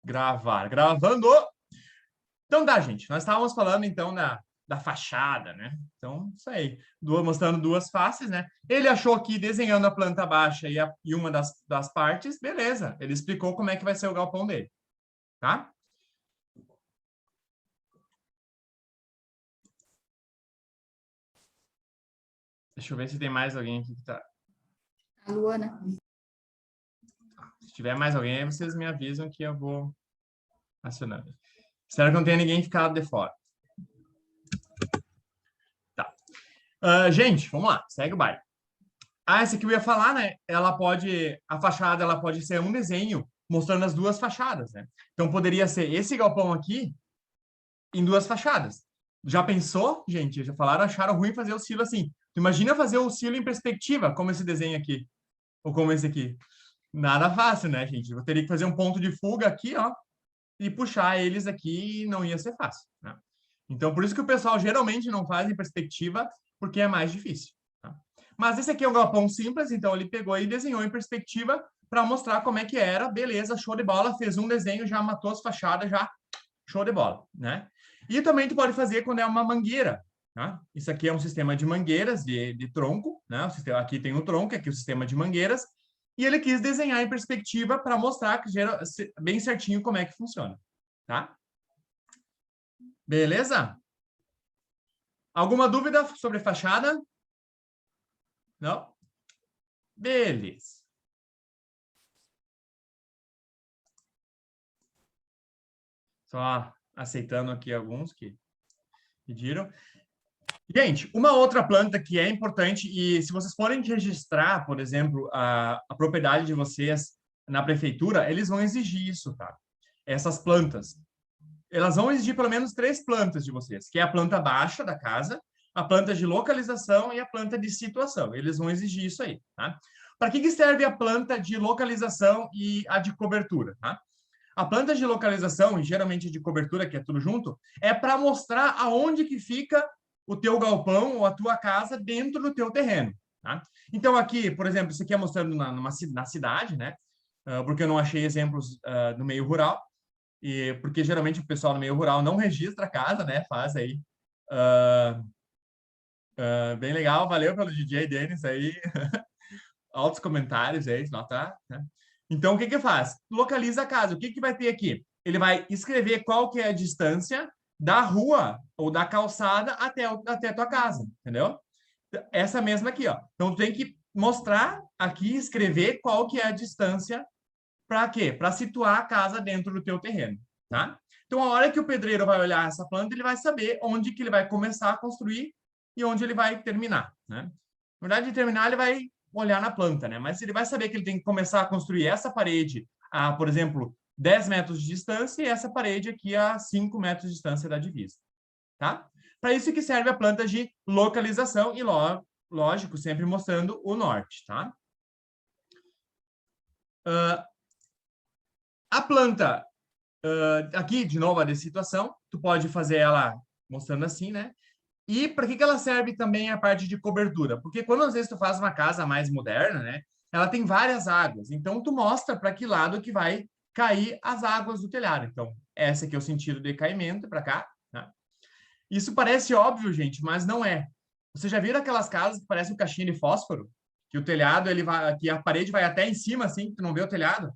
Gravar. Gravando. Então tá, gente. Nós estávamos falando, então, da fachada, né? Então, isso aí. Mostrando duas faces, né? Ele achou aqui, desenhando a planta baixa e uma das partes, beleza. Ele explicou como é que vai ser o galpão dele. Tá? Deixa eu ver se tem mais alguém aqui que tá... A Luana. Se tiver mais alguém, aí vocês me avisam que eu vou acionando. Espero que não tenha ninguém ficado de fora. Tá. Gente, vamos lá. Segue o baile. Essa aqui eu ia falar, né? A fachada, ela pode ser um desenho mostrando as duas fachadas, né? Então, poderia ser esse galpão aqui em duas fachadas. Já pensou, gente? Já falaram, acharam ruim fazer o silo assim. Imagina fazer o silo em perspectiva, como esse desenho aqui. Ou como esse aqui. Nada fácil, né, gente? Eu teria que fazer um ponto de fuga aqui, ó, e puxar eles aqui e não ia ser fácil, né? Então, por isso que o pessoal geralmente não faz em perspectiva, porque é mais difícil. Tá? Mas esse aqui é um galpão simples, então ele pegou e desenhou em perspectiva para mostrar como é que era. Beleza, show de bola. Fez um desenho, já matou as fachadas, já show de bola, né? E também tu pode fazer quando é uma mangueira, tá? Isso aqui é um sistema de mangueiras de tronco, né? O sistema, aqui tem o tronco, aqui é o sistema de mangueiras. E ele quis desenhar em perspectiva para mostrar que bem certinho como é que funciona, tá? Beleza? Alguma dúvida sobre fachada? Não? Beleza. Só aceitando aqui alguns que pediram. Gente, uma outra planta que é importante, e se vocês forem registrar, por exemplo, a propriedade de vocês na prefeitura, eles vão exigir isso, tá? Essas plantas. Elas vão exigir pelo menos 3 plantas de vocês, que é a planta baixa da casa, a planta de localização e a planta de situação. Eles vão exigir isso aí, tá? Para que serve a planta de localização e a de cobertura, tá? A planta de localização, e geralmente de cobertura, que é tudo junto, é para mostrar aonde que fica o teu galpão ou a tua casa dentro do teu terreno, tá? Então, aqui, por exemplo, isso aqui é mostrando na cidade, né? Porque eu não achei exemplos no meio rural, e porque geralmente o pessoal no meio rural não registra a casa, né? Faz aí. Bem legal, valeu pelo DJ Denis aí. Altos comentários aí, notar, né? Então, o que que faz? Localiza a casa. O que que vai ter aqui? Ele vai escrever qual que é a distância da rua ou da calçada até a tua casa, entendeu? Essa mesma aqui, ó. Então, tu tem que mostrar aqui, escrever qual que é a distância para quê? Para situar a casa dentro do teu terreno, tá? Então, a hora que o pedreiro vai olhar essa planta, ele vai saber onde que ele vai começar a construir e onde ele vai terminar, né? Na verdade, de terminar, ele vai olhar na planta, né? Mas ele vai saber que ele tem que começar a construir essa parede a, por exemplo, 10 metros de distância e essa parede aqui a 5 metros de distância da divisa, tá? Para isso que serve a planta de localização e, lógico, sempre mostrando o norte, tá? A planta, aqui, de novo, a de situação, tu pode fazer ela mostrando assim, né? E para que ela serve também a parte de cobertura? Porque quando às vezes tu faz uma casa mais moderna, né? Ela tem várias águas. Então, tu mostra para que lado que vai cair as águas do telhado. Então, esse aqui é o sentido de caimento para cá, né? Isso parece óbvio, gente, mas não é. Você já viram aquelas casas que parecem um caixinha de fósforo? Que o telhado, ele vai, que a parede vai até em cima, assim, que tu não vê o telhado?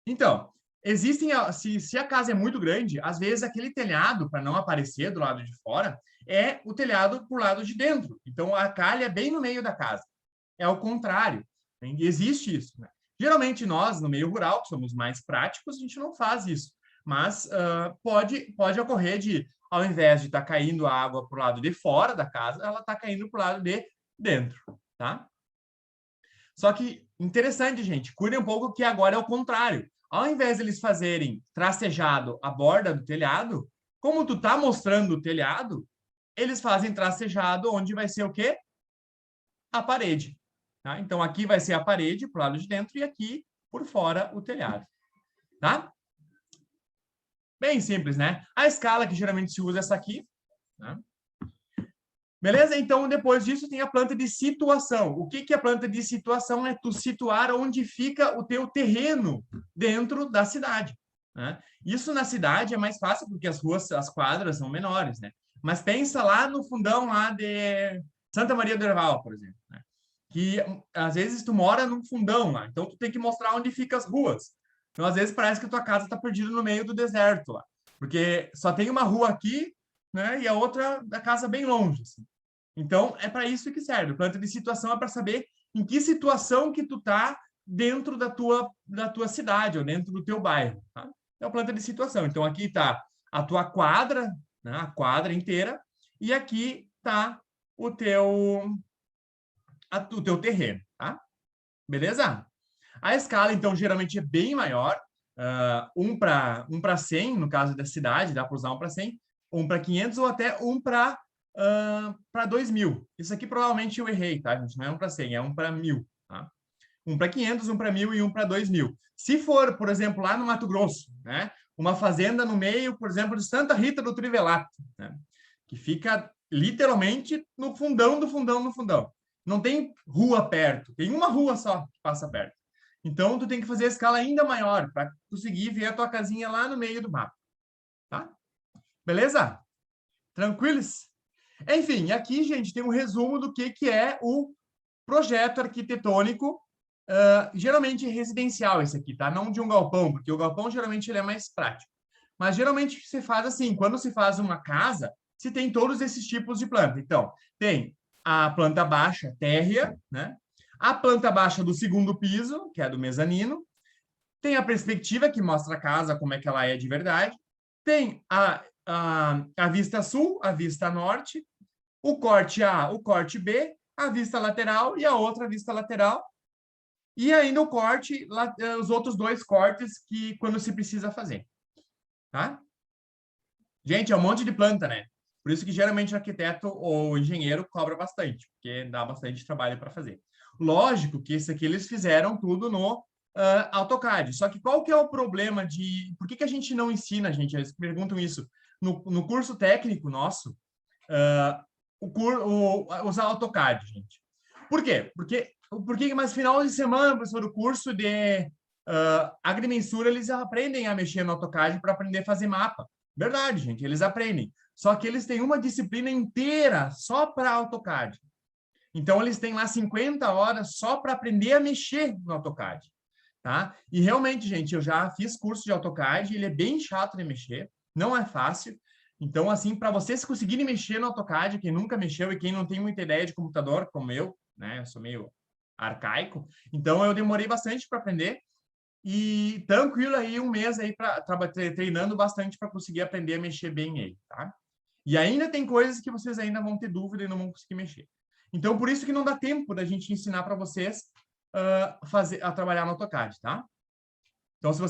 Então, existem, se a casa é muito grande, às vezes aquele telhado, para não aparecer do lado de fora, é o telhado por lado de dentro. Então, a calha é bem no meio da casa. É o contrário. Existe isso, né? Geralmente, nós, no meio rural, que somos mais práticos, a gente não faz isso. Mas pode ocorrer de, ao invés de estar caindo a água para o lado de fora da casa, ela está caindo para o lado de dentro, tá? Só que, interessante, gente, cuidem um pouco que agora é o contrário. Ao invés de eles fazerem tracejado a borda do telhado, como tu tá mostrando o telhado, eles fazem tracejado onde vai ser o quê? A parede. Tá? Então, aqui vai ser a parede pro lado de dentro e aqui, por fora, o telhado. Tá? Bem simples, né? A escala que geralmente se usa é essa aqui. Tá? Beleza? Então, depois disso, tem a planta de situação. O que que é a planta de situação? É tu situar onde fica o teu terreno dentro da cidade. né? Isso na cidade é mais fácil, porque as ruas, as quadras são menores, né? Mas pensa lá no fundão lá de Santa Maria do Herval, por exemplo, né? Que às vezes tu mora num fundão lá, então tu tem que mostrar onde ficam as ruas. Então, às vezes, parece que a tua casa está perdida no meio do deserto lá, porque só tem uma rua aqui, né? E a outra da casa bem longe, assim. Então, é para isso que serve. O planta de situação é para saber em que situação que tu tá dentro da tua cidade ou dentro do teu bairro, tá? É o planta de situação. Então, aqui está a tua quadra, né? A quadra inteira, e aqui está o teu terreno, tá? Beleza? A escala, então, geralmente é bem maior. 1 para 100, no caso da cidade, dá para usar 1 para 100, 1 para 500 ou até 1 para 2.000. Isso aqui provavelmente eu errei, tá, gente? Não é 1 para 100, é 1 para 1.000, tá? 1 para 500, 1 para 1.000 e 1 para 2.000. Se for, por exemplo, lá no Mato Grosso, né? Uma fazenda no meio, por exemplo, de Santa Rita do Trivelato, né? Que fica literalmente no fundão do fundão do fundão. Não tem rua perto, tem uma rua só que passa perto. Então, tu tem que fazer a escala ainda maior para conseguir ver a tua casinha lá no meio do mapa, tá? Beleza? Tranquilos? Enfim, aqui, gente, tem um resumo do que é o projeto arquitetônico, geralmente residencial esse aqui, tá? Não de um galpão, porque o galpão geralmente ele é mais prático. Mas geralmente se faz assim, quando se faz uma casa, se tem todos esses tipos de planta. Então, tem a planta baixa térrea, né? A planta baixa do segundo piso, que é do mezanino. Tem a perspectiva, que mostra a casa, como é que ela é de verdade. Tem a vista sul, a vista norte, o corte A, o corte B, a vista lateral e a outra vista lateral. E ainda o corte, os outros 2 cortes que quando se precisa fazer. Tá? Gente, é um monte de planta, né? Por isso que geralmente o arquiteto ou o engenheiro cobra bastante, porque dá bastante trabalho para fazer. Lógico que isso aqui eles fizeram tudo no AutoCAD. Só que qual que é o problema de... Por que a gente não ensina, gente? Eles perguntam isso. No curso técnico nosso, usar AutoCAD, gente. Por quê? Porque mais final de semana, professor, o curso de agrimensura, eles aprendem a mexer no AutoCAD para aprender a fazer mapa. Verdade, gente, eles aprendem. Só que eles têm uma disciplina inteira só para AutoCAD. Então, eles têm lá 50 horas só para aprender a mexer no AutoCAD. Tá? E realmente, gente, eu já fiz curso de AutoCAD, ele é bem chato de mexer, não é fácil. Então, assim, para vocês conseguirem mexer no AutoCAD, quem nunca mexeu e quem não tem muita ideia de computador, como eu, né? Eu sou meio arcaico. Então, eu demorei bastante para aprender. E tranquilo aí, 1 mês aí treinando bastante para conseguir aprender a mexer bem ele, tá? E ainda tem coisas que vocês ainda vão ter dúvida e não vão conseguir mexer. Então, por isso que não dá tempo da gente ensinar para vocês a trabalhar no AutoCAD, tá? Então, se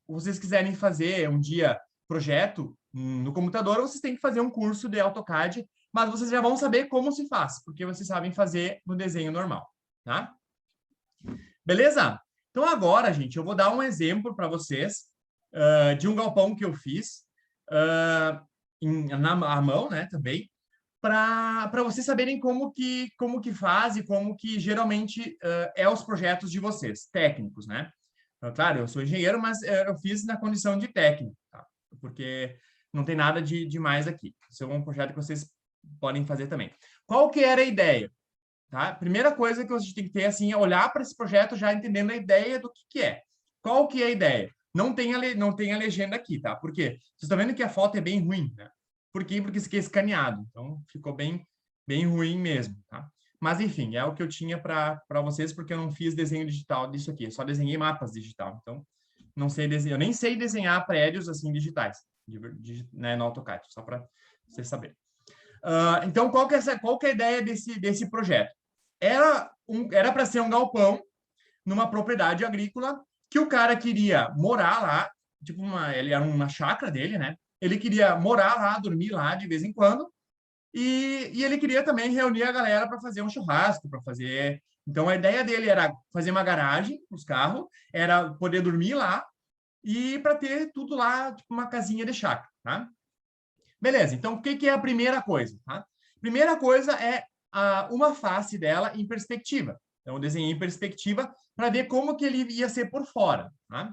vocês quiserem fazer um dia projeto no computador, vocês têm que fazer um curso de AutoCAD, mas vocês já vão saber como se faz, porque vocês sabem fazer no desenho normal, tá? Beleza? Então, agora, gente, eu vou dar um exemplo para vocês de um galpão que eu fiz à mão, né, também, para vocês saberem como que faz e como que geralmente é os projetos de vocês, técnicos, né? Então, claro, eu sou engenheiro, mas eu fiz na condição de técnico, tá? Porque não tem nada de mais aqui. Isso é um projeto que vocês podem fazer também. Qual que era a ideia? Tá? Primeira coisa que a gente tem que ter assim, é olhar para esse projeto já entendendo a ideia do que é. Qual que é a ideia? Não tem a legenda aqui, tá? Por quê? Vocês estão vendo que a foto é bem ruim, né? Por quê? Porque isso aqui é escaneado. Então, ficou bem ruim mesmo, tá? Mas, enfim, é o que eu tinha para vocês, porque eu não fiz desenho digital disso aqui. Eu só desenhei mapas digital. Então, não sei desenhar. Eu nem sei desenhar prédios, assim, digitais, né, no AutoCAD, só para vocês saberem. Então, qual que é a ideia desse projeto? Era para ser um galpão numa propriedade agrícola que o cara queria morar lá, tipo ele era uma chácara dele, né? Ele queria morar lá, dormir lá de vez em quando, e ele queria também reunir a galera para fazer um churrasco, para fazer... Então, a ideia dele era fazer uma garagem para os carros, era poder dormir lá e para ter tudo lá, tipo uma casinha de chácara, tá? Beleza, então o que é a primeira coisa? Tá? Primeira coisa é uma face dela em perspectiva. Então, eu desenhei em perspectiva para ver como que ele ia ser por fora. Tá?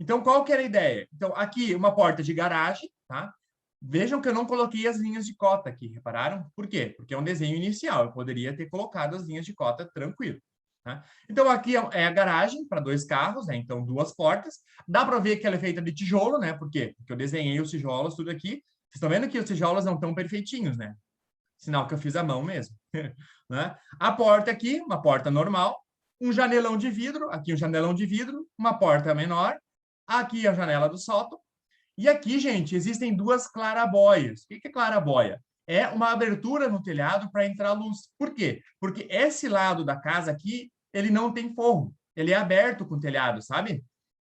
Então, qual que era a ideia? Então, aqui, uma porta de garagem, tá? Vejam que eu não coloquei as linhas de cota aqui, repararam? Por quê? Porque é um desenho inicial, eu poderia ter colocado as linhas de cota tranquilo. Tá? Então, aqui é a garagem para 2 carros, né? Então, 2 portas. Dá para ver que ela é feita de tijolo, né? Por quê? Porque eu desenhei os tijolos tudo aqui. Vocês estão vendo que os tijolos não estão perfeitinhos, né? Sinal que eu fiz à mão mesmo. Né? A porta aqui, uma porta normal. Um janelão de vidro, aqui um janelão de vidro. Uma porta menor. Aqui a janela do sótão. E aqui, gente, existem 2 clarabóias. O que é clarabóia? É uma abertura no telhado para entrar luz. Por quê? Porque esse lado da casa aqui, ele não tem forro. Ele é aberto com o telhado, sabe?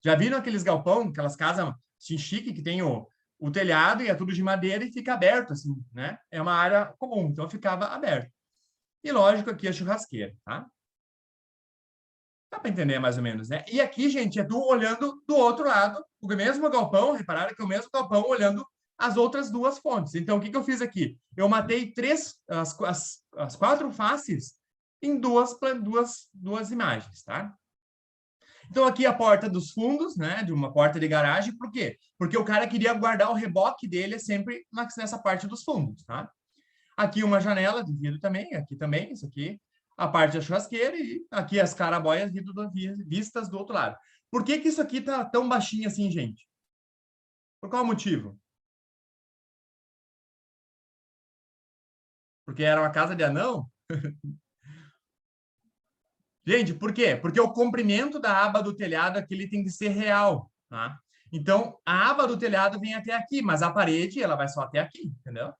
Já viram aqueles galpão, aquelas casas assim, chique que tem o telhado e é tudo de madeira e fica aberto, assim, né? É uma área comum, então ficava aberto. E lógico, aqui a churrasqueira, tá? Dá para entender mais ou menos, né? E aqui, gente, é tu olhando do outro lado, o mesmo galpão, repararam que é o mesmo galpão olhando as outras 2 fontes. Então, o que eu fiz aqui? Eu matei as 4 faces em duas imagens, tá? Então, aqui a porta dos fundos, né? De uma porta de garagem. Por quê? Porque o cara queria guardar o reboque dele sempre nessa parte dos fundos, tá? Aqui uma janela de vidro também, aqui também, isso aqui. A parte da churrasqueira e aqui as clarabóias vistas do outro lado. Por que isso aqui tá tão baixinho assim, gente? Por qual motivo? Porque era uma casa de anão? Gente, por quê? Porque o comprimento da aba do telhado aqui ele tem que ser real, tá? Então, a aba do telhado vem até aqui, mas a parede ela vai só até aqui, entendeu?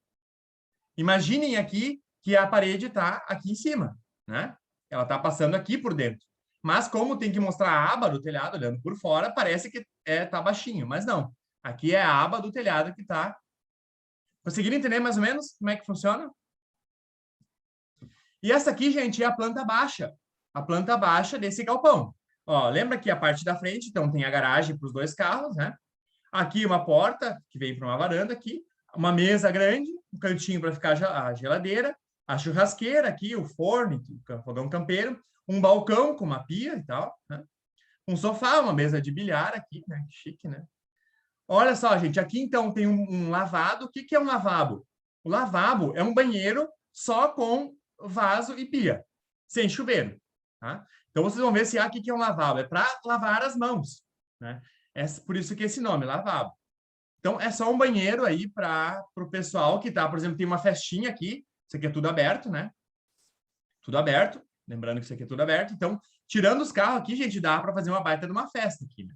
Imaginem aqui que a parede está aqui em cima, né? Ela está passando aqui por dentro. Mas como tem que mostrar a aba do telhado olhando por fora, parece que tá baixinho, mas não. Aqui é a aba do telhado que está. Conseguiram entender mais ou menos como é que funciona? E essa aqui, gente, é a planta baixa. A planta baixa desse galpão. Ó, lembra que a parte da frente, então, tem a garagem para os 2 carros, né? Aqui uma porta que vem para uma varanda aqui, uma mesa grande, um cantinho para ficar a geladeira, a churrasqueira aqui, o forno, o fogão campeiro, um balcão com uma pia e tal, né? Um sofá, uma mesa de bilhar aqui, né? Chique, né? Olha só, gente, aqui então tem um lavado. O que é um lavabo? O lavabo é um banheiro só com vaso e pia, sem chuveiro, tá? Então vocês vão ver se aqui que é um lavabo, é para lavar as mãos, né? É por isso que esse nome, lavabo. Então, é só um banheiro aí para o pessoal que tá, por exemplo, tem uma festinha aqui, isso aqui é tudo aberto, né? Tudo aberto, lembrando que isso aqui é tudo aberto. Então, tirando os carros aqui, gente, dá para fazer uma baita de uma festa aqui, né?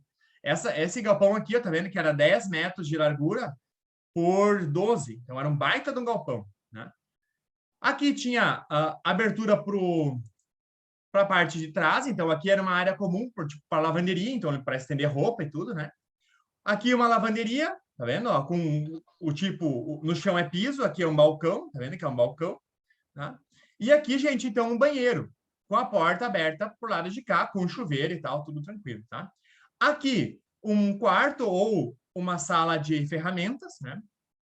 Esse galpão aqui, ó, tá vendo que era 10 metros de largura por 12, então era um baita de um galpão, né? Aqui tinha a abertura para a parte de trás, então aqui era uma área comum para tipo, lavanderia, então para estender roupa e tudo, né? Aqui uma lavanderia, tá vendo? Ó, com o tipo, no chão é piso, aqui é um balcão, tá vendo que é um balcão, tá? E aqui, gente, então um banheiro, com a porta aberta pro lado de cá, com chuveiro e tal, tudo tranquilo, tá? Aqui, um quarto ou uma sala de ferramentas, né?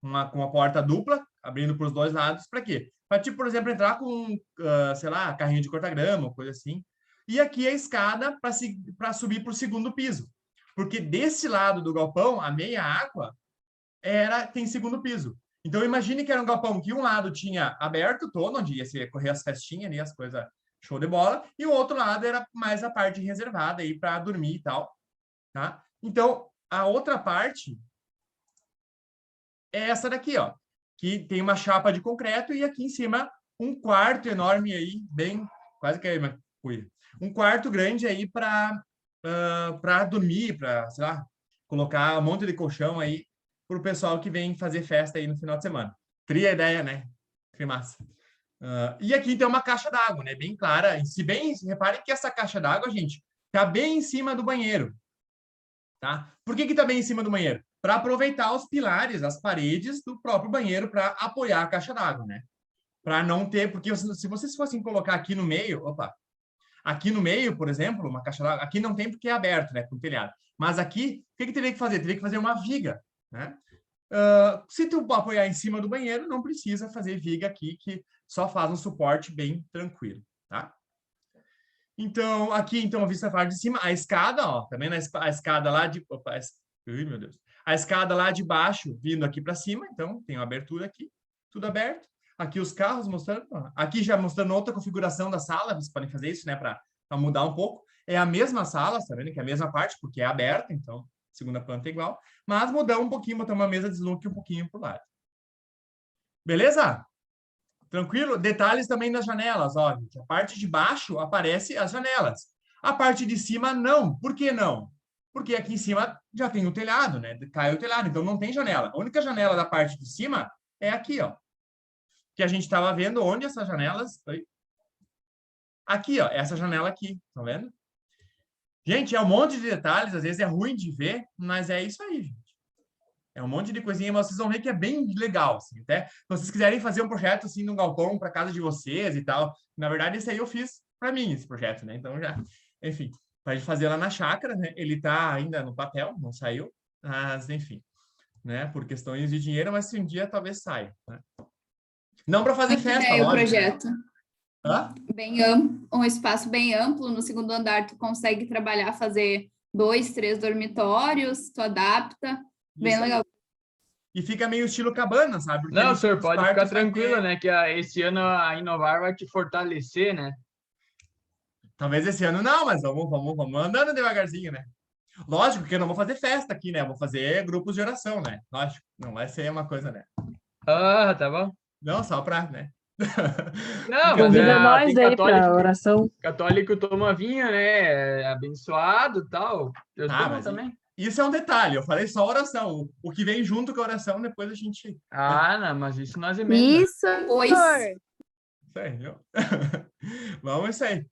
Com a porta dupla, abrindo para os 2 lados, para quê? Para, tipo, por exemplo, entrar com, sei lá, carrinho de corta-grama, coisa assim. E aqui a escada para subir para o segundo piso. Porque desse lado do galpão, a meia água tem segundo piso. Então, imagine que era um galpão que um lado tinha aberto todo, onde ia se correr as festinhas ali, as coisas show de bola, e o outro lado era mais a parte reservada aí para dormir e tal, tá? Então, a outra parte é essa daqui, ó, que tem uma chapa de concreto e aqui em cima um quarto enorme aí, bem, quase que um quarto grande aí para dormir, para, sei lá, colocar um monte de colchão aí para o pessoal que vem fazer festa aí no final de semana. Cria a ideia, né? Que massa. E aqui tem uma caixa d'água, né? Bem clara. Reparem que essa caixa d'água, gente, tá bem em cima do banheiro, tá? Por que tá bem em cima do banheiro? Para aproveitar os pilares, as paredes do próprio banheiro para apoiar a caixa d'água, né? Para não ter, porque se vocês fossem colocar aqui no meio, aqui no meio, por exemplo, uma caixa d'água, aqui não tem porque é aberto, né, com telhado. Mas aqui, o que teria que fazer? Teria que fazer uma viga, né? Se tu apoiar em cima do banheiro, não precisa fazer viga aqui, que só faz um suporte bem tranquilo, tá? Então, aqui, então, a vista parte de cima, a escada, ó, também a escada lá de... Opa, ai, meu Deus. A escada lá de baixo, vindo aqui para cima, então, tem uma abertura aqui, tudo aberto. Aqui os carros mostrando, ó. Aqui já mostrando outra configuração da sala, vocês podem fazer isso, né, para mudar um pouco. É a mesma sala, tá vendo que é a mesma parte, porque é aberta, então, segunda planta é igual, mas mudar um pouquinho, botar uma mesa de look um pouquinho pro lado. Beleza? Tranquilo? Detalhes também das janelas, ó, gente. A parte de baixo aparece as janelas. A parte de cima, não. Por que não? Porque aqui em cima já tem o telhado, né? Cai o telhado, então não tem janela. A única janela da parte de cima é aqui, ó. Que a gente estava vendo onde essas janelas... Aqui, ó. Essa janela aqui, tá vendo? Gente, é um monte de detalhes, às vezes é ruim de ver, mas é isso aí, gente. É um monte de coisinha, mas vocês vão ver que é bem legal, assim, até. Se vocês quiserem fazer um projeto, assim, num galpão para casa de vocês e tal. Na verdade, esse aí eu fiz para mim, esse projeto, né? Então, já... Enfim, para fazer lá na chácara, né? Ele tá ainda no papel, não saiu. Mas, enfim, né? Por questões de dinheiro, mas se um dia talvez saia, né? Não para fazer Muito festa, ideia o lógico. projeto. Hã? Bem amplo, um espaço bem amplo. No segundo andar, tu consegue trabalhar, fazer 2, 3 dormitórios, tu adapta. Bem Isso aí. legal. E fica meio estilo cabana, sabe? Porque Não, ali senhor, os pode quartos ficar vai tranquilo, ter... né? Que esse ano a Inovar vai te fortalecer, né? Talvez esse ano não, mas vamos andando devagarzinho, né? Lógico que eu não vou fazer festa aqui, né? Eu vou fazer grupos de oração, né? Lógico, não vai ser uma coisa, né? Ah, tá bom. Não, só pra, né? Não, mas Convida nós tem daí para oração. católico toma vinho, né? É abençoado e tal. Eu Tá, tomo mas também. isso é um detalhe. Eu falei só oração. O que vem junto com a oração, depois a gente... Ah, não, mas isso nós emenda. Isso, Pois. Isso aí, viu? Vamos, isso aí.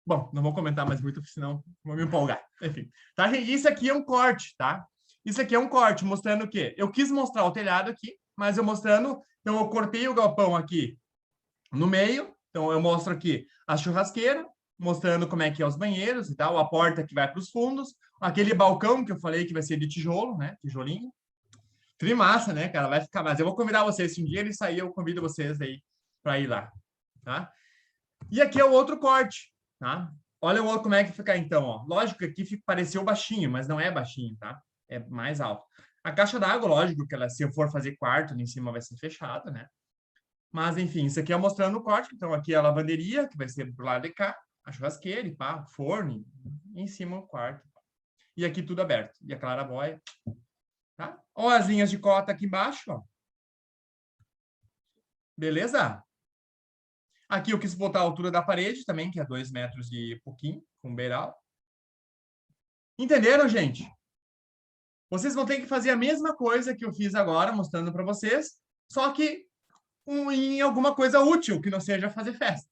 Bom, não vou comentar mais muito, senão vou me empolgar. Enfim, tá, gente? Isso aqui é um corte, tá? Isso aqui é um corte, mostrando o quê? Eu quis mostrar o telhado aqui, mas eu mostrando... Então, eu cortei o galpão aqui no meio. Então, eu mostro aqui a churrasqueira, mostrando como é que é os banheiros e tal, a porta que vai para os fundos, aquele balcão que eu falei que vai ser de tijolo, né? Tijolinho. Trimassa, né, cara? Vai ficar mais. Eu vou convidar vocês, se um dia ele sair, eu convido vocês aí para ir lá, tá? E aqui é o outro corte, tá? Olha o outro como é que fica então, ó. Lógico que aqui pareceu baixinho, mas não é baixinho, tá? É mais alto. A caixa d'água, lógico que ela, se eu for fazer quarto, ali em cima vai ser fechada, né? Mas, enfim, isso aqui é mostrando o corte. Então, aqui é a lavanderia, que vai ser pro lado de cá, a churrasqueira, e pá, forno, e em cima o quarto. E aqui tudo aberto. E a clarabóia, tá? Ó as linhas de cota aqui embaixo, ó. Beleza? Aqui eu quis botar a altura da parede também, que é 2 metros e pouquinho, com beiral. Entenderam, gente? Vocês vão ter que fazer a mesma coisa que eu fiz agora, mostrando para vocês, só que em alguma coisa útil, que não seja fazer festa,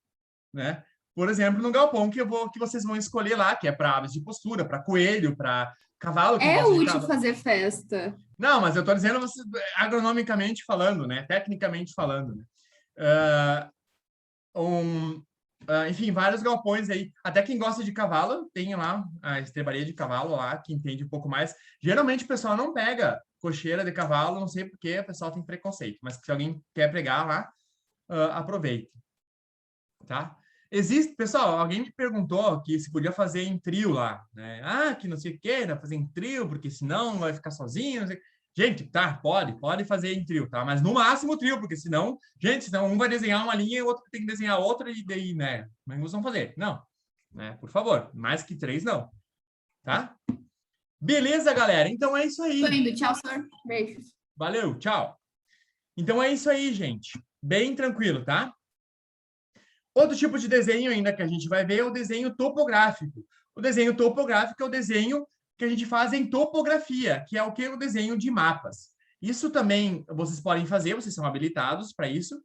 né? Por exemplo, no galpão que vocês vão escolher lá, que é para aves de postura, para coelho, para cavalo. Que É gosta de útil cavalo. fazer festa. Não, mas eu estou dizendo agronomicamente falando, né? Tecnicamente falando, né? Enfim, vários galpões aí. Até quem gosta de cavalo, tem lá a estrebaria de cavalo lá, que entende um pouco mais. Geralmente o pessoal não pega cocheira de cavalo, não sei porque o pessoal tem preconceito, mas se alguém quer pregar lá, aproveite. Tá? Existe, pessoal, alguém me perguntou que se podia fazer em trio lá, né? Ah, que não sei o que, dá pra fazer em trio, porque senão vai ficar sozinho, não sei. Gente, tá, pode fazer em trio, tá? Mas no máximo trio, porque senão, gente, senão um vai desenhar uma linha e o outro tem que desenhar outra e daí, né? Como é que vocês vão fazer? Não, né? Por favor, mais que 3, não. Tá? Beleza, galera? Então é isso aí. Tô indo. Tchau, senhor. Beijos. Valeu, tchau. Então é isso aí, gente. Bem tranquilo, tá? Outro tipo de desenho ainda que a gente vai ver é o desenho topográfico. O desenho topográfico é o desenho que a gente faz em topografia, que é o que? O desenho de mapas. Isso também vocês podem fazer, vocês são habilitados para isso,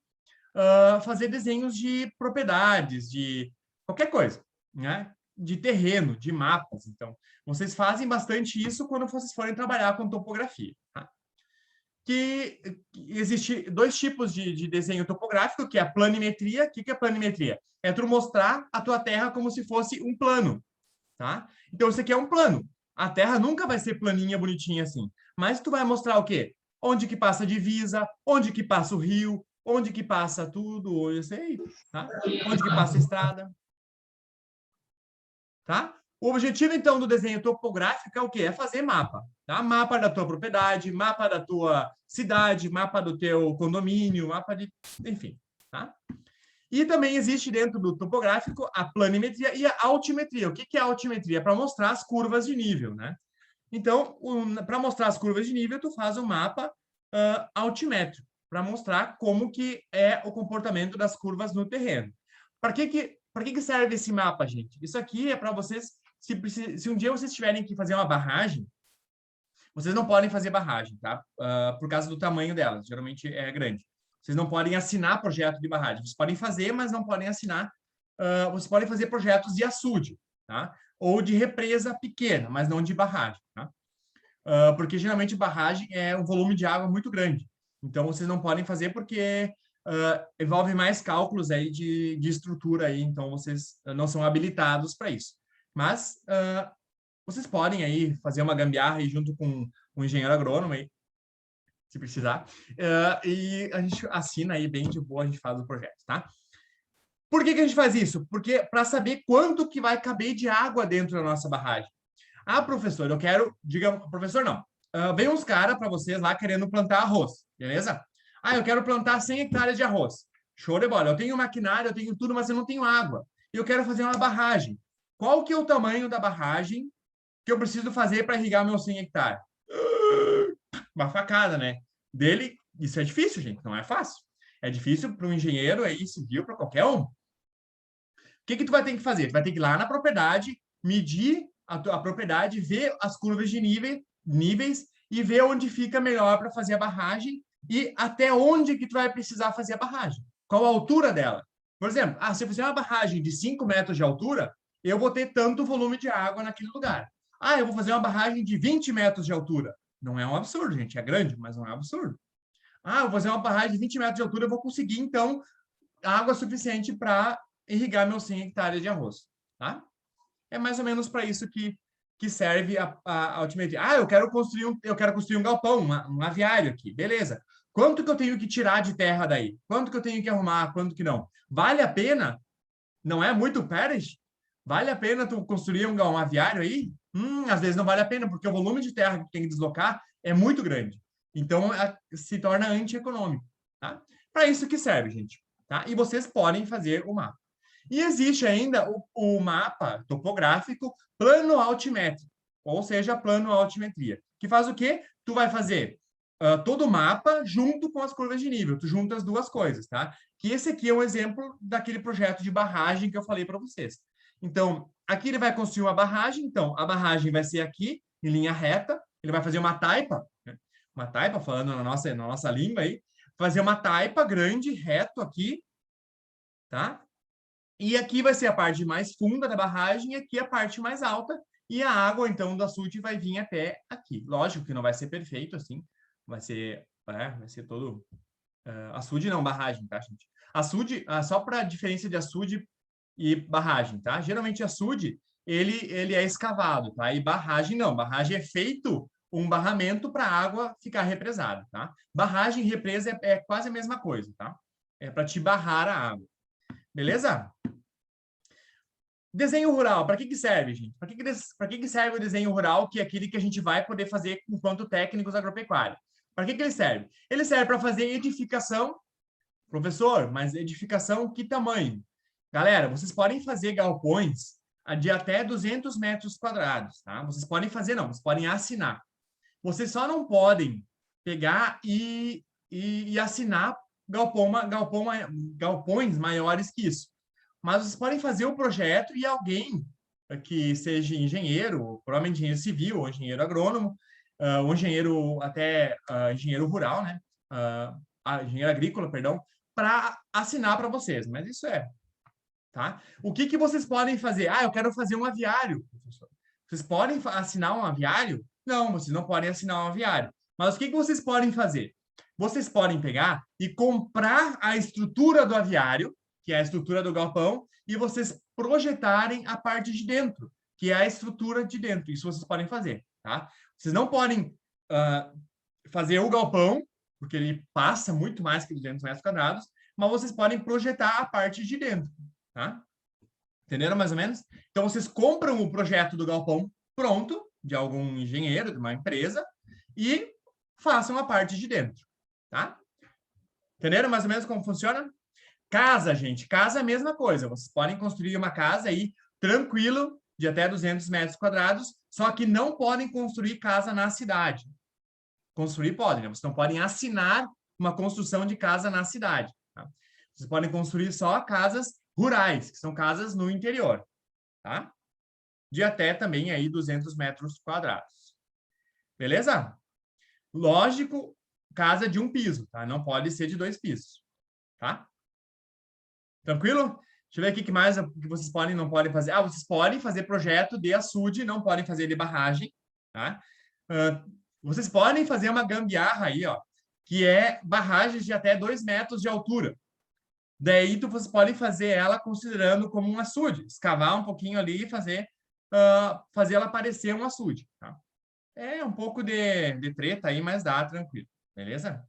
fazer desenhos de propriedades, de qualquer coisa, né? De terreno, de mapas. Então, vocês fazem bastante isso quando vocês forem trabalhar com topografia. Tá? Que existe 2 tipos de desenho topográfico, que é a planimetria. O que é planimetria? É tu mostrar a tua terra como se fosse um plano, tá? Então, isso aqui é um plano. A terra nunca vai ser planinha, bonitinha assim. Mas tu vai mostrar o quê? Onde que passa a divisa, onde que passa o rio, onde que passa tudo, eu sei, tá? Onde que passa a estrada. tá? O objetivo, então, do desenho topográfico é o quê? É fazer mapa, tá? Mapa da tua propriedade, mapa da tua cidade, mapa do teu condomínio, mapa de... enfim, tá? E também existe dentro do topográfico a planimetria e a altimetria. O que é a altimetria? Para mostrar as curvas de nível, né? Então, para mostrar as curvas de nível, tu faz um mapa altimétrico, para mostrar como que é o comportamento das curvas no terreno. Para que serve esse mapa, gente? Isso aqui é para vocês, se um dia vocês tiverem que fazer uma barragem, vocês não podem fazer barragem, tá? Por causa do tamanho delas, geralmente é grande. Vocês não podem assinar projeto de barragem. Vocês podem fazer, mas não podem assinar. Vocês podem fazer projetos de açude, tá? Ou de represa pequena, mas não de barragem, tá? Porque geralmente barragem é um volume de água muito grande. Então, vocês não podem fazer porque envolve mais cálculos aí de estrutura aí, então vocês não são habilitados para isso. Mas vocês podem aí fazer uma gambiarra aí junto com um engenheiro agrônomo aí, se precisar, e a gente assina aí bem de boa, a gente faz o projeto, tá? Por que a gente faz isso? Porque para saber quanto que vai caber de água dentro da nossa barragem. Ah, professor, eu quero... Diga, professor, não. Vem uns caras para vocês lá querendo plantar arroz, beleza? Ah, eu quero plantar 100 hectares de arroz. Show de bola. Eu tenho maquinário, eu tenho tudo, mas eu não tenho água. E eu quero fazer uma barragem. Qual que é o tamanho da barragem que eu preciso fazer para irrigar meus 100 hectares? Uma facada, né? Isso é difícil, gente, não é fácil. É difícil para um engenheiro aí civil, para qualquer um. O que tu vai ter que fazer? Tu vai ter que ir lá na propriedade, medir a propriedade, ver as curvas de níveis e ver onde fica melhor para fazer a barragem e até onde que tu vai precisar fazer a barragem. Qual a altura dela? Por exemplo, se eu fizer uma barragem de 5 metros de altura, eu vou ter tanto volume de água naquele lugar. Eu vou fazer uma barragem de 20 metros de altura. Não é um absurdo, gente. É grande, mas não é um absurdo. Eu vou fazer uma barragem de 20 metros de altura, eu vou conseguir, então, água suficiente para irrigar meus 100 hectares de arroz. Tá? É mais ou menos para isso que serve a altimetria. Eu quero construir um galpão, um aviário aqui. Beleza. Quanto que eu tenho que tirar de terra daí? Quanto que eu tenho que arrumar? Quanto que não? Vale a pena? Não é muito parish? Vale a pena tu construir um aviário aí? Às vezes não vale a pena, porque o volume de terra que tem que deslocar é muito grande. Então, se torna antieconômico. Tá? Para isso que serve, gente. Tá? E vocês podem fazer o mapa. E existe ainda o mapa topográfico plano altimétrico, ou seja, plano altimetria, que faz o quê? Tu vai fazer todo o mapa junto com as curvas de nível, tu junta as duas coisas, tá? Que esse aqui é um exemplo daquele projeto de barragem que eu falei para vocês. Então, aqui ele vai construir uma barragem, então a barragem vai ser aqui, em linha reta, ele vai fazer uma taipa, né? Uma taipa, falando na nossa língua aí, fazer uma taipa grande, reto aqui, tá? E aqui vai ser a parte mais funda da barragem, e aqui a parte mais alta, e a água, então, do açude vai vir até aqui. Lógico que não vai ser perfeito, assim, vai ser todo... açude não, barragem, tá, gente? Açude, só para a diferença de açude e barragem, tá? Geralmente açude, ele é escavado, tá? E barragem não, barragem é feito um barramento para a água ficar represada, tá? Barragem e represa é quase a mesma coisa, tá? É para te barrar a água. Beleza? Desenho rural, para que serve, gente? Para que serve o desenho rural, que é aquele que a gente vai poder fazer enquanto técnicos agropecuários? Para que ele serve? Ele serve para fazer edificação. Professor, mas edificação que tamanho? Galera, vocês podem fazer galpões de até 200 metros quadrados, tá? Vocês podem fazer, não, vocês podem assinar. Vocês só não podem pegar e assinar galpões maiores que isso. Mas vocês podem fazer o projeto e alguém que seja engenheiro, provavelmente engenheiro civil, ou engenheiro agrônomo, ou engenheiro engenheiro rural, né? Engenheiro agrícola, perdão, para assinar para vocês. Mas isso tá? O que vocês podem fazer? Eu quero fazer um aviário, professor. Vocês podem assinar um aviário? Não, vocês não podem assinar um aviário. Mas o que vocês podem fazer? Vocês podem pegar e comprar a estrutura do aviário, que é a estrutura do galpão, e vocês projetarem a parte de dentro, que é a estrutura de dentro. Isso vocês podem fazer, tá? Vocês não podem fazer o galpão, porque ele passa muito mais que 200 metros quadrados, mas vocês podem projetar a parte de dentro, tá? Entenderam mais ou menos? Então, vocês compram o projeto do galpão pronto, de algum engenheiro, de uma empresa, e façam a parte de dentro, tá? Entenderam mais ou menos como funciona? Casa, gente. Casa é a mesma coisa. Vocês podem construir uma casa aí, tranquilo, de até 200 metros quadrados, só que não podem construir casa na cidade. Construir podem, né? Vocês não podem assinar uma construção de casa na cidade. Tá? Vocês podem construir só casas rurais, que são casas no interior, tá? De até também aí 200 metros quadrados. Beleza? Lógico, casa de um piso, tá? Não pode ser de 2 pisos, tá? Tranquilo? Deixa eu ver aqui o que mais que vocês podem e não podem fazer. Ah, vocês podem fazer projeto de açude, não podem fazer de barragem, tá? Vocês podem fazer uma gambiarra aí, ó, que é barragens de até 2 metros de altura. Daí vocês podem fazer ela considerando como um açude, escavar um pouquinho ali e fazer ela parecer um açude, tá? É um pouco de treta aí, mas dá tranquilo, beleza?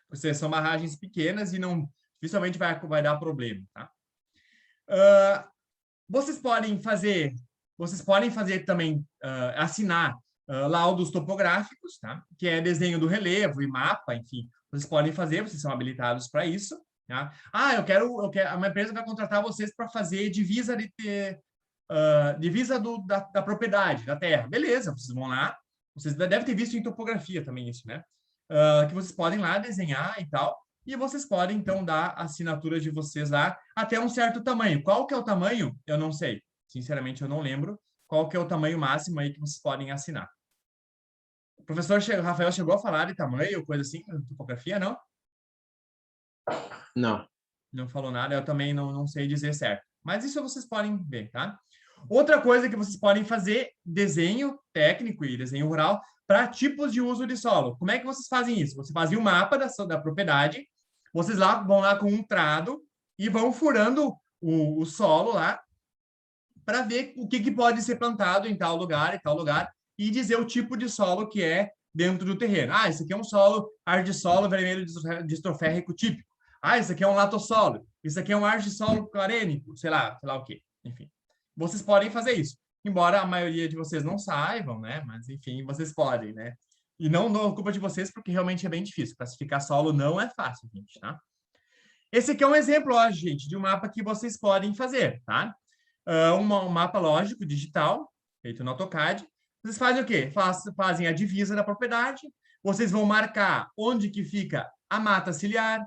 Vocês são barragens pequenas e não dificilmente vai dar problema, tá? Vocês podem fazer também assinar laudos topográficos, tá? Que é desenho do relevo e mapa, enfim. Vocês podem fazer, vocês são habilitados para isso. Tá? Ah, eu quero, uma empresa vai contratar vocês para fazer divisa da propriedade, da terra. Beleza, vocês vão lá. Vocês devem ter visto em topografia também isso, né? Que vocês podem lá desenhar e tal. E vocês podem, então, dar a assinatura de vocês lá até um certo tamanho. Qual que é o tamanho? Eu não sei. Sinceramente, eu não lembro qual que é o tamanho máximo aí que vocês podem assinar. O professor Rafael chegou a falar de tamanho, coisa assim, topografia, não? Não. Não falou nada, eu também não sei dizer certo. Mas isso vocês podem ver, tá? Outra coisa que vocês podem fazer, desenho técnico e desenho rural para tipos de uso de solo. Como é que vocês fazem isso? Você faz um mapa da propriedade, vocês vão lá com um trado e vão furando o solo lá para ver o que pode ser plantado em tal lugar e dizer o tipo de solo que é dentro do terreno. Ah, esse aqui é um solo ardissolo vermelho distroférrico típico. Ah, esse aqui é um latossolo. Isso aqui é um ardissolo clarênico, sei lá o quê. Enfim, vocês podem fazer isso. Embora a maioria de vocês não saibam, né? Mas, enfim, vocês podem, né? E não é culpa de vocês, porque realmente é bem difícil. Classificar solo não é fácil, gente, tá? Esse aqui é um exemplo, ó, gente, de um mapa que vocês podem fazer, tá? Um mapa lógico, digital, feito no AutoCAD. Vocês fazem o quê? Fazem a divisa da propriedade. Vocês vão marcar onde que fica a mata ciliar,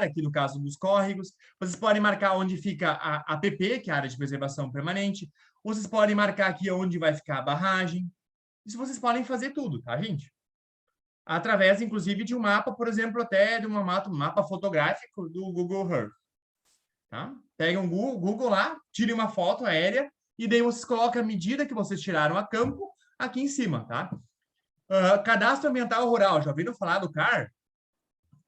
aqui no caso dos córregos. Vocês podem marcar onde fica a APP, que é a área de preservação permanente. Vocês podem marcar aqui onde vai ficar a barragem. Isso vocês podem fazer tudo, tá, gente? Através, inclusive, de um mapa, por exemplo, até de um mapa fotográfico do Google Earth. Tá? Pegam o Google lá, tirem uma foto aérea e daí vocês colocam a medida que vocês tiraram a campo aqui em cima, tá? Cadastro Ambiental Rural, já ouviram falar do CAR?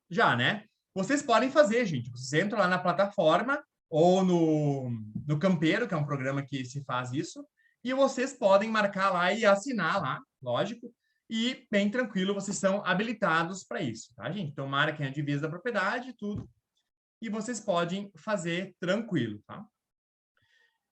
Já, né? Vocês podem fazer, gente. Vocês entram lá na plataforma ou no Campeiro, que é um programa que se faz isso, e vocês podem marcar lá e assinar lá, lógico, e bem tranquilo, vocês são habilitados para isso, tá, gente? Então, marquem a divisa da propriedade, tudo, e vocês podem fazer tranquilo, tá?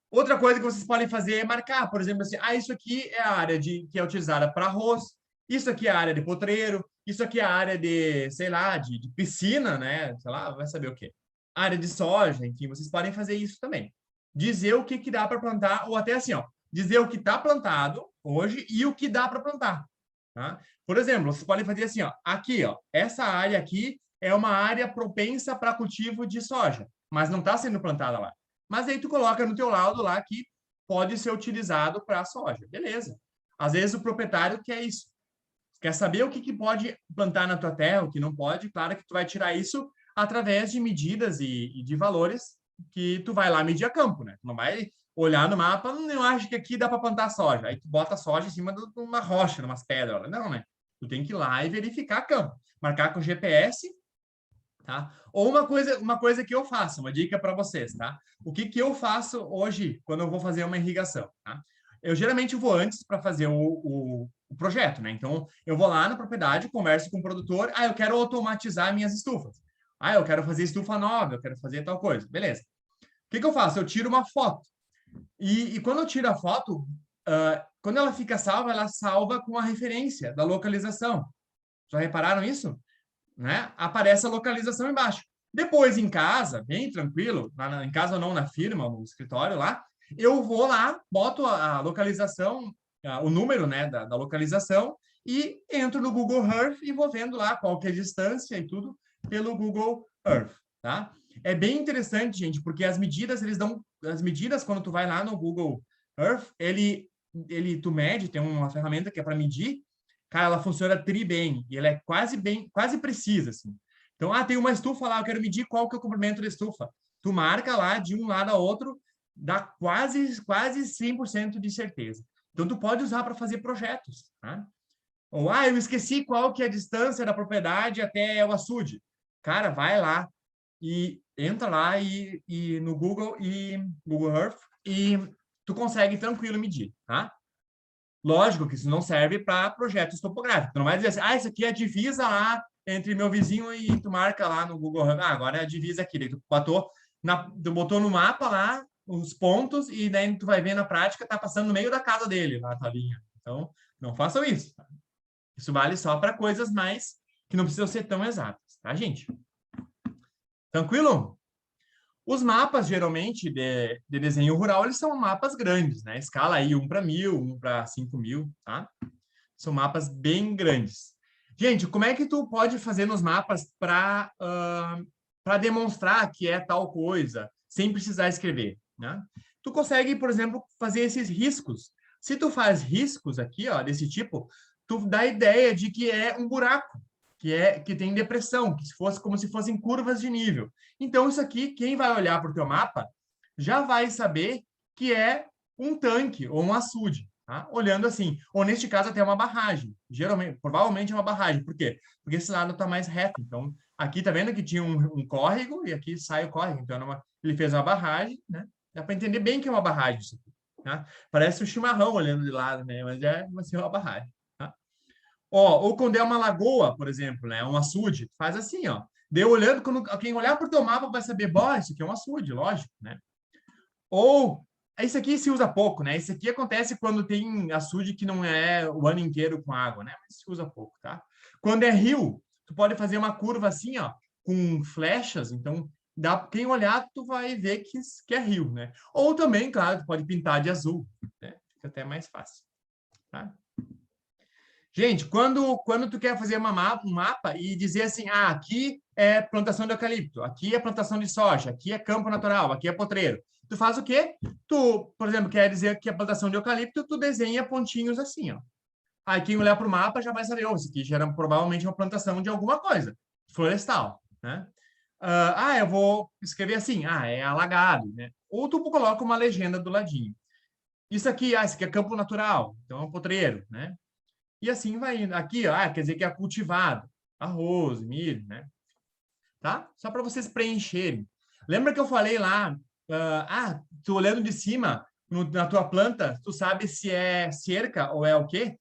Outra coisa que vocês podem fazer é marcar, por exemplo, assim, isso aqui é a área que é utilizada para arroz, isso aqui é a área de potreiro, isso aqui é a área de, sei lá, de piscina, né? Sei lá, vai saber o quê. Área de soja, enfim, vocês podem fazer isso também. Dizer o que dá para plantar, ou até assim, ó, dizer o que está plantado hoje e o que dá para plantar. Tá? Por exemplo, vocês podem fazer assim, ó, aqui, ó, essa área aqui é uma área propensa para cultivo de soja, mas não está sendo plantada lá. Mas aí tu coloca no teu laudo lá que pode ser utilizado para soja. Beleza. Às vezes o proprietário quer isso. Quer saber o que pode plantar na tua terra, o que não pode? Claro que tu vai tirar isso através de medidas e de valores que tu vai lá medir a campo, né? Tu não vai olhar no mapa, eu acho que aqui dá para plantar soja. Aí tu bota a soja em cima de uma rocha, de umas pedras. Não, né? Tu tem que ir lá e verificar a campo. Marcar com GPS, tá? Ou uma coisa que eu faço, uma dica para vocês, tá? O que eu faço hoje quando eu vou fazer uma irrigação, tá? Eu geralmente vou antes para fazer o projeto, né? Então, eu vou lá na propriedade, converso com o produtor, eu quero automatizar minhas estufas. Eu quero fazer estufa nova, eu quero fazer tal coisa. Beleza. que eu faço? Eu tiro uma foto. E quando eu tiro a foto, quando ela fica salva, ela salva com a referência da localização. Já repararam isso? Né? Aparece a localização embaixo. Depois, em casa, bem tranquilo, em casa ou não, na firma, no escritório lá, eu vou lá, boto a localização, o número, né, da localização, e entro no Google Earth e vou vendo lá qual que é a distância e tudo pelo Google Earth, tá? É bem interessante, gente, porque as medidas, quando tu vai lá no Google Earth, tu mede, tem uma ferramenta que é para medir, cara, ela funciona bem, e ela é quase precisa, assim. Então, tem uma estufa lá, eu quero medir qual que é o comprimento da estufa. Tu marca lá, de um lado a outro, dá quase 100% de certeza. Então, tu pode usar para fazer projetos, tá? Ou, eu esqueci qual que é a distância da propriedade até o açude. Cara, vai lá e entra lá e no Google Earth e tu consegue tranquilo medir, tá? Lógico que isso não serve para projetos topográficos. Tu não vai dizer assim, isso aqui é a divisa lá entre meu vizinho e tu marca lá no Google Earth. Agora é a divisa aqui. Daí tu botou no mapa lá os pontos e daí tu vai ver na prática, tá passando no meio da casa dele, lá a linha. Então, não façam isso. Isso vale só para coisas mais que não precisam ser tão exatas, tá, gente? Tranquilo? Os mapas, geralmente, de desenho rural, eles são mapas grandes, né? Escala aí 1 para 1000, 1 para 5000, tá? São mapas bem grandes. Gente, como é que tu pode fazer nos mapas para demonstrar que é tal coisa, sem precisar escrever, né? Tu consegue, por exemplo, fazer esses riscos. Se tu faz riscos aqui, ó, desse tipo, tu dá a ideia de que é um buraco, que tem depressão, que se fosse como se fossem curvas de nível. Então, isso aqui, quem vai olhar para o teu mapa já vai saber que é um tanque ou um açude, tá? Olhando assim. Ou, neste caso, até uma barragem. Geralmente, provavelmente é uma barragem. Por quê? Porque esse lado está mais reto. Então, aqui tá vendo que tinha um córrego e aqui sai o córrego. Então, ele fez uma barragem, né? Dá para entender bem que é uma barragem isso aqui, tá? Parece um chimarrão olhando de lado, né? Mas é uma barragem. Ou quando é uma lagoa, por exemplo, né? Um açude, faz assim, ó. Deu olhando, quem olhar para o teu mapa vai saber, isso aqui é um açude, lógico, né? Ou, isso aqui se usa pouco, né? Isso aqui acontece quando tem açude que não é o ano inteiro com água, né? Mas se usa pouco, tá? Quando é rio, tu pode fazer uma curva assim, ó, com flechas, então, quem olhar, tu vai ver que é rio, né? Ou também, claro, tu pode pintar de azul, né? Fica até mais fácil, tá? Gente, quando tu quer fazer um mapa e dizer assim, aqui é plantação de eucalipto, aqui é plantação de soja, aqui é campo natural, aqui é potreiro. Tu faz o quê? Tu, por exemplo, quer dizer que é plantação de eucalipto, tu desenha pontinhos assim, ó. Aí quem olhar para o mapa já vai saber, isso aqui já era provavelmente uma plantação de alguma coisa, florestal, né? Eu vou escrever assim, é alagado, né? Ou tu coloca uma legenda do ladinho. Isso aqui é campo natural, então é um potreiro, né? E assim vai indo. Aqui, quer dizer que é cultivado. Arroz, milho, né? Tá? Só para vocês preencherem. Lembra que eu falei lá, tu olhando de cima na tua planta, tu sabe se é cerca ou é o quê?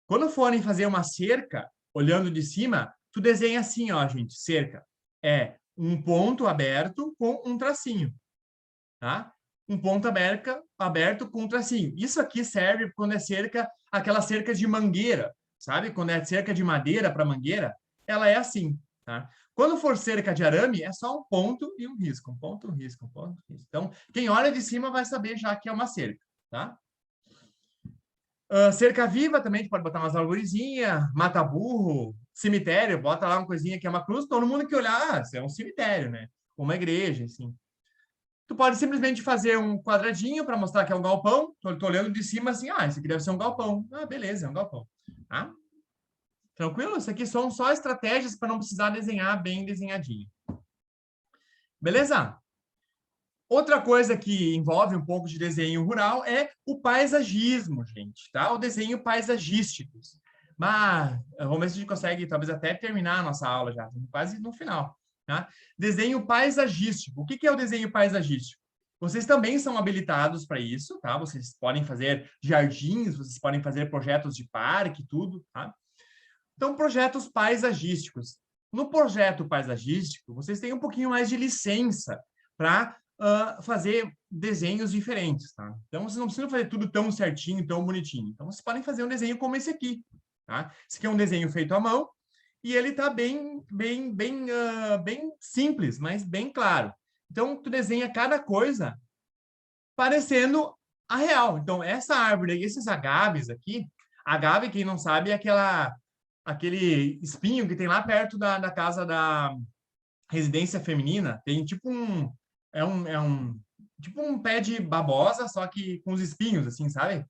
Quando forem fazer uma cerca, olhando de cima, tu desenha assim, ó, gente, cerca. É um ponto aberto com um tracinho, tá? Um ponto aberto com um tracinho. Isso aqui serve quando é cerca, aquela cerca de mangueira, sabe? Quando é cerca de madeira para mangueira, ela é assim, tá? Quando for cerca de arame, é só um ponto e um risco. Um ponto, um risco, um ponto, um risco. Então, quem olha de cima vai saber já que é uma cerca, tá? Cerca viva também, a gente pode botar umas arvorezinhas, mata-burro, cemitério, bota lá uma coisinha que é uma cruz, todo mundo que olhar, isso é um cemitério, né? Uma igreja, assim. Tu pode simplesmente fazer um quadradinho para mostrar que é um galpão. Tô olhando de cima assim, isso aqui deve ser um galpão. Beleza, é um galpão. Tá? Tranquilo? Isso aqui são só estratégias para não precisar desenhar bem desenhadinho. Beleza? Outra coisa que envolve um pouco de desenho rural é o paisagismo, gente, tá? O desenho paisagístico. Mas vamos ver se a gente consegue, talvez, até terminar a nossa aula já, quase no final. Tá? Desenho paisagístico. O que é o desenho paisagístico? Vocês também são habilitados para isso, tá? Vocês podem fazer jardins, vocês podem fazer projetos de parque, tudo, tá? Então, projetos paisagísticos. No projeto paisagístico, vocês têm um pouquinho mais de licença para fazer desenhos diferentes, tá? Então, vocês não precisam fazer tudo tão certinho, tão bonitinho. Então, vocês podem fazer um desenho como esse aqui, tá? Esse aqui é um desenho feito à mão e ele está bem simples, mas bem claro. Então, tu desenha cada coisa parecendo a real. Então, essa árvore, esses agaves aqui, agave, quem não sabe, é aquele espinho que tem lá perto da casa da residência feminina. Tem tipo tipo um pé de babosa, só que com os espinhos, assim, sabe?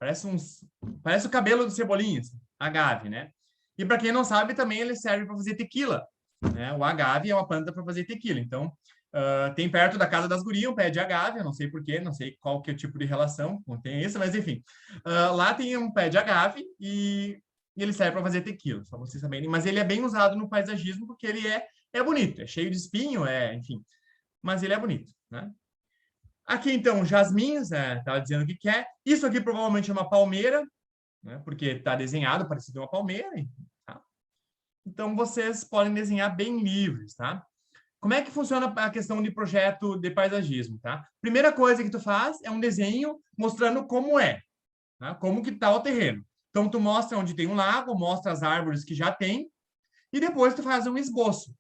Parece o cabelo do Cebolinha, assim, agave, né? E para quem não sabe, também ele serve para fazer tequila, né? O agave é uma planta para fazer tequila. Então, tem perto da casa das gurias um pé de agave, eu não sei porquê, não sei qual que é o tipo de relação, não tem isso, mas enfim. Lá tem um pé de agave e ele serve para fazer tequila, só vocês saberem. Mas ele é bem usado no paisagismo porque ele é bonito, é cheio de espinho, enfim. Mas ele é bonito, né? Aqui, então, jasmins, estava dizendo o que é. Isso aqui provavelmente é uma palmeira, né? Porque está desenhado parecido uma palmeira. Tá? Então, vocês podem desenhar bem livres, tá? Como é que funciona a questão de projeto de paisagismo, tá? Primeira coisa que tu faz é um desenho mostrando como é, tá? Como que está o terreno. Então, tu mostra onde tem um lago, mostra as árvores que já tem, e depois tu faz um esboço.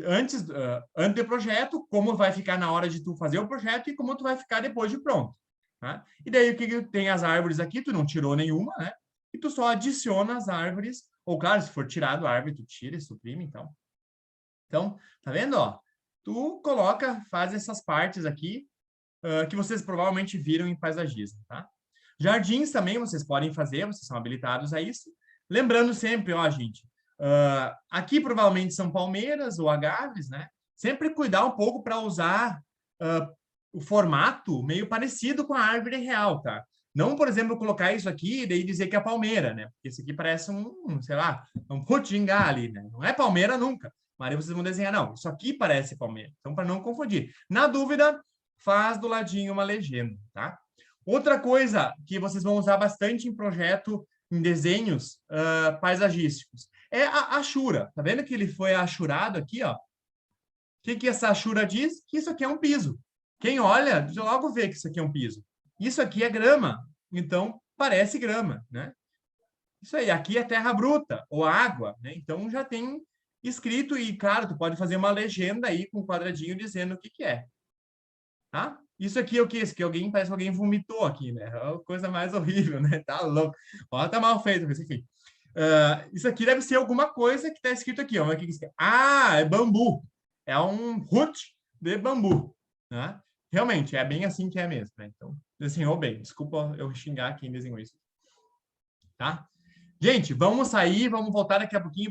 Antes do projeto, como vai ficar na hora de tu fazer o projeto e como tu vai ficar depois de pronto. Tá? E daí, o que tem as árvores aqui? Tu não tirou nenhuma, né? E tu só adiciona as árvores, ou claro, se for tirado a árvore, tu tira e suprime, então. Então, tá vendo? Ó? Tu faz essas partes aqui que vocês provavelmente viram em paisagismo, tá? Jardins também vocês podem fazer, vocês são habilitados a isso. Lembrando sempre, ó, gente, aqui provavelmente são palmeiras ou agaves, né? Sempre cuidar um pouco para usar o formato meio parecido com a árvore real, tá? Não, por exemplo, colocar isso aqui e daí dizer que é palmeira, né? Porque isso aqui parece sei lá, um putingá ali, né? Não é palmeira nunca. Mas aí vocês vão desenhar, não, isso aqui parece palmeira. Então, para não confundir. Na dúvida, faz do ladinho uma legenda, tá? Outra coisa que vocês vão usar bastante em projeto, em desenhos paisagísticos, é a achura. Tá vendo que ele foi achurado aqui, ó? O que essa achura diz? Que isso aqui é um piso. Quem olha, logo vê que isso aqui é um piso. Isso aqui é grama, então parece grama, né? Isso aí, aqui é terra bruta, ou água, né? Então já tem escrito e, claro, tu pode fazer uma legenda aí com um quadradinho dizendo o que é. Tá? Isso aqui é o que? Isso aqui parece que alguém vomitou aqui, né? É a coisa mais horrível, né? Tá louco. Ó, tá mal feito, mas enfim. Isso aqui deve ser alguma coisa que está escrito aqui. Ó. É bambu. É um root de bambu. Né? Realmente, é bem assim que é mesmo. Né? Então, desenhou bem. Desculpa eu xingar quem desenhou isso. Tá? Gente, vamos sair, vamos voltar daqui a pouquinho.